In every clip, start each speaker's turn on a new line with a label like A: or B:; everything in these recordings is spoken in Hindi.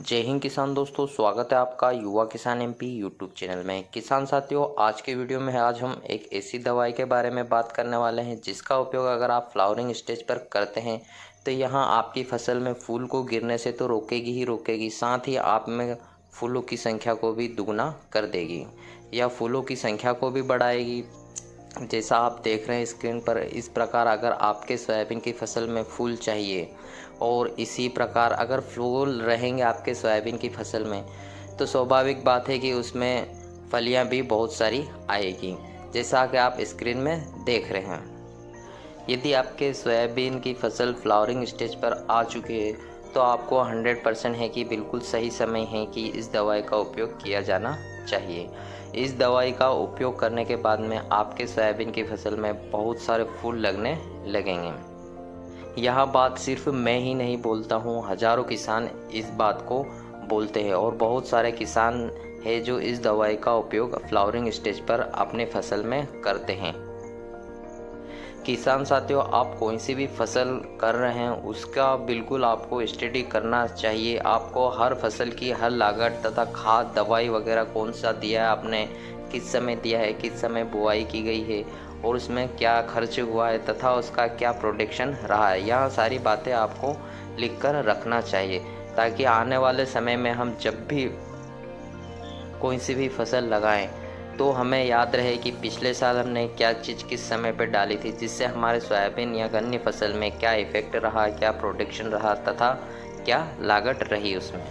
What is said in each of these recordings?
A: जय हिंद किसान दोस्तों, स्वागत है आपका युवा किसान एमपी यूट्यूब चैनल में। किसान साथियों, आज के वीडियो में आज हम एक ऐसी दवाई के बारे में बात करने वाले हैं जिसका उपयोग अगर आप फ्लावरिंग स्टेज पर करते हैं तो यहां आपकी फसल में फूल को गिरने से तो रोकेगी ही रोकेगी, साथ ही आप में फूलों की संख्या को भी दुगना कर देगी या फूलों की संख्या को भी बढ़ाएगी। जैसा आप देख रहे हैं स्क्रीन पर, इस प्रकार अगर आपके सोयाबीन की फसल में फूल चाहिए और इसी प्रकार अगर फूल रहेंगे आपके सोयाबीन की फसल में तो स्वाभाविक बात है कि उसमें फलियां भी बहुत सारी आएगी, जैसा कि आप स्क्रीन में देख रहे हैं। यदि आपके सोयाबीन की फसल फ्लावरिंग स्टेज पर आ चुकी है तो आपको 100% है कि बिल्कुल सही समय है कि इस दवाई का उपयोग किया जाना चाहिए। इस दवाई का उपयोग करने के बाद में आपके सोयाबीन की फसल में बहुत सारे फूल लगने लगेंगे। यह बात सिर्फ मैं ही नहीं बोलता हूँ, हजारों किसान इस बात को बोलते हैं और बहुत सारे किसान हैं जो इस दवाई का उपयोग फ्लावरिंग स्टेज पर अपने फसल में करते हैं। किसान साथियों, आप कोई सी भी फसल कर रहे हैं उसका बिल्कुल आपको स्टडी करना चाहिए। आपको हर फसल की हर लागत तथा खाद दवाई वगैरह कौन सा दिया है आपने, किस समय दिया है, किस समय बुआई की गई है और उसमें क्या खर्च हुआ है तथा उसका क्या प्रोडक्शन रहा है, यह सारी बातें आपको लिख कर रखना चाहिए ताकि आने वाले समय में हम जब भी कोई सी भी फसल लगाएं तो हमें याद रहे कि पिछले साल हमने क्या चीज़ किस समय पर डाली थी, जिससे हमारे सोयाबीन या गन्ने फसल में क्या इफ़ेक्ट रहा, क्या प्रोडक्शन रहा तथा क्या लागत रही उसमें।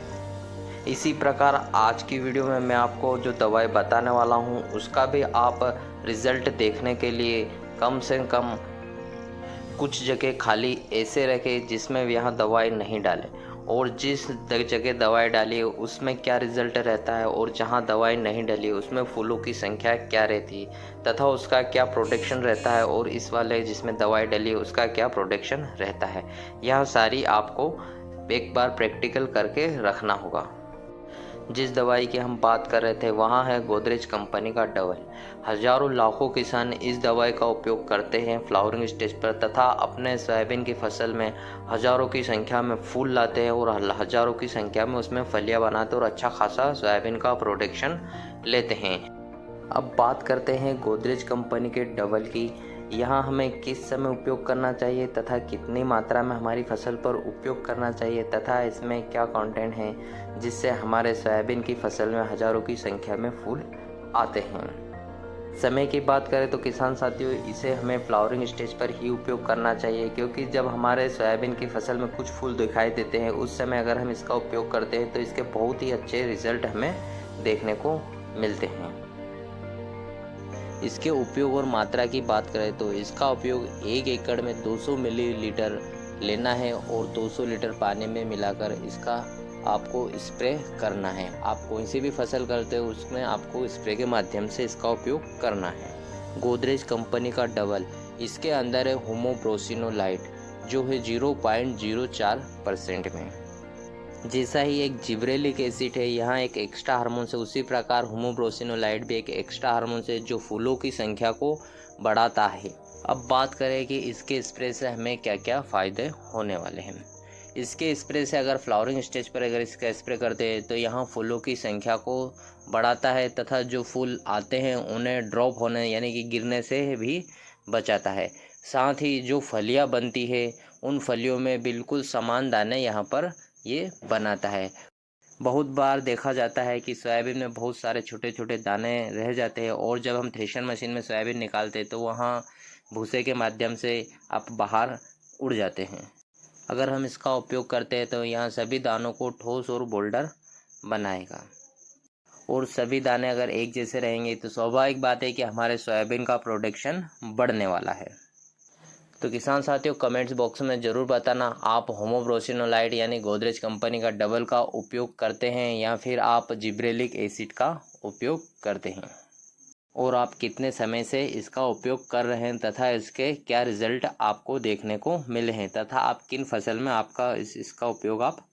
A: इसी प्रकार आज की वीडियो में मैं आपको जो दवाई बताने वाला हूं उसका भी आप रिज़ल्ट देखने के लिए कम से कम कुछ जगह खाली ऐसे रखें जिसमें यहाँ दवाई नहीं डालें और जिस जगह दवाई डाली है उसमें क्या रिज़ल्ट रहता है और जहाँ दवाई नहीं डाली है उसमें फूलों की संख्या क्या रहती है तथा उसका क्या प्रोडक्शन रहता है और इस वाले जिसमें दवाई डाली है उसका क्या प्रोडक्शन रहता है। यह सारी आपको एक बार प्रैक्टिकल करके रखना होगा। जिस दवाई की हम बात कर रहे थे वहाँ है गोदरेज कंपनी का डबल। हजारों लाखों किसान इस दवाई का उपयोग करते हैं फ्लावरिंग स्टेज पर तथा अपने सोयाबीन की फसल में हजारों की संख्या में फूल लाते हैं और हजारों की संख्या में उसमें फलियां बनाते हैं और अच्छा खासा सोयाबीन का प्रोडक्शन लेते हैं। अब बात करते हैं गोदरेज कंपनी के डबल की। यहाँ हमें किस समय उपयोग करना चाहिए तथा कितनी मात्रा में हमारी फसल पर उपयोग करना चाहिए तथा इसमें क्या कंटेंट है जिससे हमारे सोयाबीन की फसल में हजारों की संख्या में फूल आते हैं। समय की बात करें तो किसान साथियों, इसे हमें फ्लावरिंग स्टेज पर ही उपयोग करना चाहिए क्योंकि जब हमारे सोयाबीन की फसल में कुछ फूल दिखाई देते हैं उस समय अगर हम इसका उपयोग करते हैं तो इसके बहुत ही अच्छे रिजल्ट हमें देखने को मिलते हैं। इसके उपयोग और मात्रा की बात करें तो इसका उपयोग 1 एकड़ में 200 मिलीलीटर लेना है और 200 लीटर पानी में मिलाकर इसका आपको स्प्रे करना है। आप कोई सी भी फसल करते हो उसमें आपको स्प्रे के माध्यम से इसका उपयोग करना है। गोदरेज कंपनी का डबल, इसके अंदर है होमोब्रोसिनोलाइट जो है 0.04% में। जैसा ही एक जिब्रेलिक एसिड है यहाँ एक एक्स्ट्रा हार्मोन से, उसी प्रकार होमोब्रोसिनोलाइट भी एक एक्स्ट्रा हार्मोन से जो फूलों की संख्या को बढ़ाता है। अब बात करें कि इसके स्प्रे से हमें क्या क्या फ़ायदे होने वाले हैं। इसके स्प्रे से अगर फ्लावरिंग स्टेज पर अगर इसका स्प्रे करते हैं तो यहाँ फूलों की संख्या को बढ़ाता है तथा जो फूल आते हैं उन्हें ड्रॉप होने यानी कि गिरने से भी बचाता है। साथ ही जो फलियाँ बनती है उन फलियों में बिल्कुल समान दाने यहाँ पर ये बनाता है। बहुत बार देखा जाता है कि सोयाबीन में बहुत सारे छोटे छोटे दाने रह जाते हैं और जब हम थ्रेशर मशीन में सोयाबीन निकालते हैं तो वहाँ भूसे के माध्यम से आप बाहर उड़ जाते हैं। अगर हम इसका उपयोग करते हैं तो यहाँ सभी दानों को ठोस और बोल्डर बनाएगा और सभी दाने अगर एक जैसे रहेंगे तो स्वाभाविक बात है कि हमारे सोयाबीन का प्रोडक्शन बढ़ने वाला है। तो किसान साथियों, कमेंट्स बॉक्स में ज़रूर बताना आप होमोब्रोसिनोलाइट यानी गोदरेज कंपनी का डबल का उपयोग करते हैं या फिर आप जिब्रेलिक एसिड का उपयोग करते हैं और आप कितने समय से इसका उपयोग कर रहे हैं तथा इसके क्या रिज़ल्ट आपको देखने को मिले हैं तथा आप किन फसल में आपका इसका उपयोग आप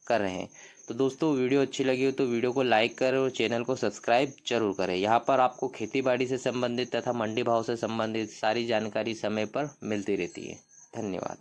A: कर रहे हैं। तो दोस्तों, वीडियो अच्छी लगी हो तो वीडियो को लाइक करें और चैनल को सब्सक्राइब जरूर करें। यहाँ पर आपको खेती बाड़ी से संबंधित तथा मंडी भाव से संबंधित सारी जानकारी समय पर मिलती रहती है। धन्यवाद।